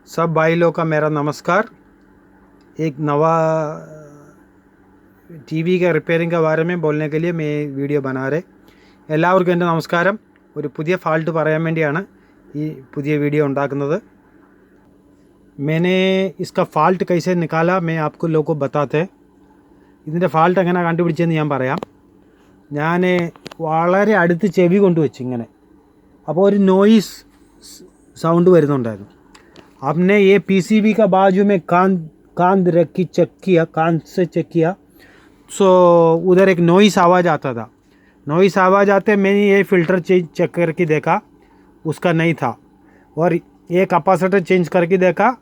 सब भाई लोग का मेरा नमस्कार। एक नवा टीवी के റിപ്പയറിംഗ് के बारे में बोलने के लिए मैं വീഡിയോ बना रहे എല്ലാവർക്കും എൻ്റെ നമസ്കാരം ഒരു പുതിയ ഫാൾട്ട് പറയാൻ വേണ്ടിയാണ് ഈ പുതിയ വീഡിയോ ഉണ്ടാക്കുന്നത് मैंने इसका ഫാൾട്ട് कैसे निकाला मैं आपको लोगों को बताते ഇതിൻ്റെ ഫാൾട്ട് എങ്ങനെ കണ്ടുപിടിച്ചെന്ന് ഞാൻ പറയാം ഞാൻ വളരെ അടുത്ത് ചെവി കൊണ്ടുവച്ചു ഇങ്ങനെ അപ്പോൾ ഒരു നോയിസ് സൗണ്ട് വരുന്നുണ്ടായിരുന്നു आपने ये पीसीबी का बाजू में कान रखी चेक किया कान से चेक किया सो उधर एक नॉइस आवाज़ आता था नॉइस आवाज़ आते मैंने ये फ़िल्टर चेक करके देखा उसका नहीं था और ये कैपेसिटर चेंज करके देखा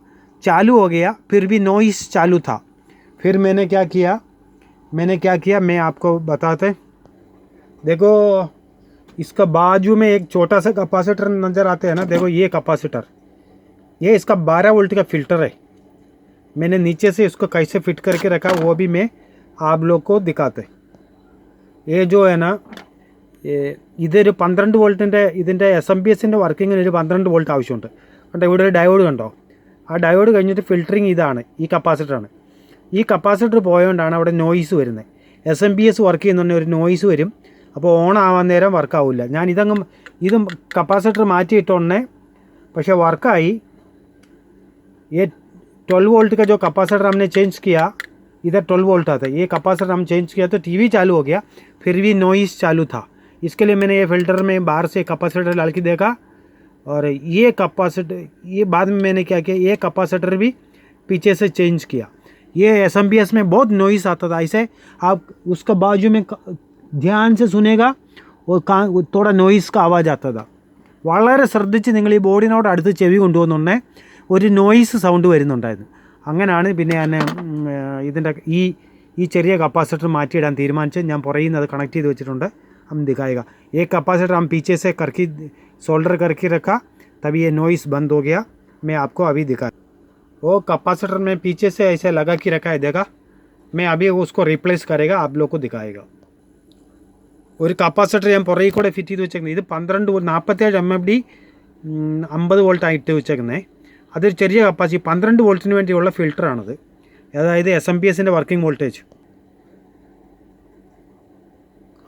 चालू हो गया फिर भी नॉइस चालू था फिर मैंने क्या किया मैं आपको बताते देखो इसका बाजू में एक छोटा सा कैपेसिटर नज़र आते हैं ना देखो ये कैपेसिटर ये इसका 12 वोल्ट का फ़िल्टर है मैंने नीचे से इसको कैसे फिट करके रखा वो भी मैं आप लोग को दिखाते ये जो है ना ये ഇതൊരു 12 വോൾട്ടിൻ്റെ ഇതിൻ്റെ SMPSൻ്റെ വർക്കിങ്ങിന് ഒരു 12 വോൾട്ട് ആവശ്യമുണ്ട് കണ്ടോ ഇവിടെ ഒരു ഡയോഡ് കണ്ടോ ആ ഡയോഡ് കഴിഞ്ഞിട്ട് ഫിൽറ്ററിങ് ഇതാണ് ഈ കപ്പാസിറ്ററാണ് ഈ കപ്പാസിറ്റർ പോയതുകൊണ്ടാണ് അവിടെ നോയ്സ് വരുന്നത് SMPS വർക്ക് ചെയ്യുന്നുണ്ടെങ്കിൽ ഒരു നോയ്സ് വരും അപ്പോൾ ഓൺ ആവാൻ നേരം വർക്കാവില്ല ഞാൻ ഇതും കപ്പാസിറ്റർ മാറ്റിയിട്ടുണ്ടേ പക്ഷേ വർക്കായി ये 12 वोल्ट का जो कैपेसिटर हमने चेंज किया इधर 12 वोल्ट आता है ये कैपेसिटर हम चेंज किया तो टीवी चालू हो गया फिर भी नॉइस चालू था इसके लिए मैंने ये फ़िल्टर में बाहर से कैपेसिटर डाल के देखा और ये कैपेसिटर ये बाद में मैंने क्या किया ये कैपेसिटर भी पीछे से चेंज किया ये SMPS में बहुत नॉइस आता था ऐसे आप उसका बाजू में ध्यान से सुनेगा और थोड़ा नॉइस का आवाज़ आता था വളരെ ശ്രദ്ധിച്ച് നിങ്ങൾ ഈ ബോർഡിനോട് അടുത്ത് ചെവി കൊണ്ടുപോകുന്നുണ്ടേ ഒരു നോയ്സ് സൗണ്ട് വരുന്നുണ്ടായിരുന്നു അങ്ങനെയാണ് പിന്നെ ഞാൻ ഇതിൻ്റെ ഈ ചെറിയ കപ്പാസിറ്റർ മാറ്റിയിടാൻ തീരുമാനിച്ച് ഞാൻ പുറകിൽ അത് കണക്ട് ചെയ്ത് വെച്ചിട്ടുണ്ട് हम दिखाएगा ये कैपेसिटर हम पीछे से करके सोल्डर करके रखा तभी ये नॉइस बंद हो गया मैं आपको अभी दिखा वो कैपेसिटर में पीछे से ऐसे लगा के रखा है देखा मैं अभी उसको रिप्लेस करेगा आप लोग को दिखाएगा ഒരു കപ്പാസിറ്റർ ഞാൻ പുറകിൽ കൂടെ ഫിറ്റ് ചെയ്ത് വെച്ചേക്കുന്നത് ഇത് 47 MFD 50 വോൾട്ട് ആയിട്ട് വെച്ചേക്കുന്നത് അതൊരു ചെറിയ കപ്പാസിറ്റി 12 വോൾട്ടിന് വേണ്ടിയുള്ള ഫിൽറ്ററാണത് അതായത് SMPSൻ്റെ വർക്കിംഗ് വോൾട്ടേജ്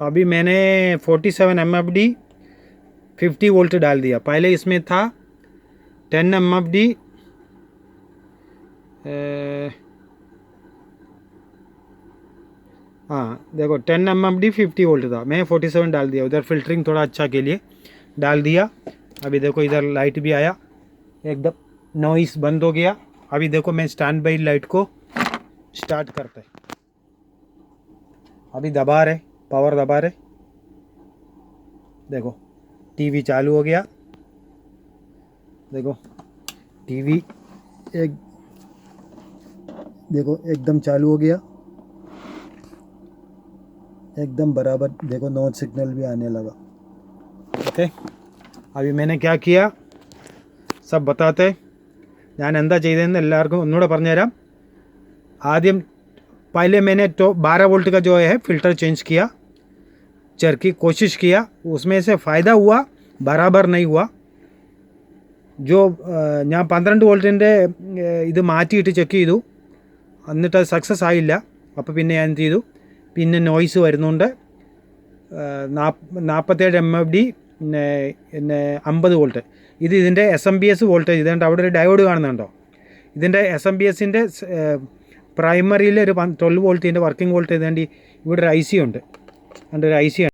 अभी मैंने 47 MFD 50 वोल्ट डाल दिया पहले इसमें था 10 MFD हाँ देखो 10 MFD 50 वोल्ट था मैं 47 डाल दिया उधर फ़िल्टरिंग थोड़ा अच्छा के लिए डाल दिया अभी देखो इधर लाइट भी आया एकदम नॉइस बंद हो गया अभी देखो मैं स्टैंड बाई लाइट को स्टार्ट करते अभी दबा रहे पावर दबा रहे देखो टीवी चालू हो गया देखो टीवी देखो एकदम चालू हो गया एकदम बराबर देखो नो सिग्नल भी आने लगा ओके अभी मैंने क्या किया सब बताते ഞാൻ എന്താ ചെയ്തതെന്ന് എല്ലാവർക്കും ഒന്നുകൂടെ പറഞ്ഞുതരാം ആദ്യം पहले मैंने तो 12 वोल्ट का जो है फ़िल्टर चेंज किया की कोशिश किया उसमें से फ़ायदा हुआ बराबर नहीं हुआ जो ഞാൻ 12 വോൾട്ടിൻ്റെ ഇത് മാറ്റിയിട്ട് ചെക്ക് ചെയ്തു എന്നിട്ട് അത് സക്സസ് ആയില്ല അപ്പോൾ പിന്നെ ഞാൻ എന്ത് ചെയ്തു പിന്നെ നോയ്സ് വരുന്നുണ്ട് 47 MFD പിന്നെ 50 വോൾട്ട് ഇതിൻ്റെ SMPS വോൾട്ടേജ് ഇതുകൊണ്ട് അവിടെ ഒരു ഡയോഡ് കാണുന്നുണ്ടോ ഇതിൻ്റെ SMPSൻ്റെ പ്രൈമറിയിൽ ഒരു 12 വോൾട്ടിൻ്റെ വർക്കിംഗ് വോൾട്ടേജ് വേണ്ടി ഇവിടെ ഒരു IC ഉണ്ട് അതിൻ്റെ ഒരു IC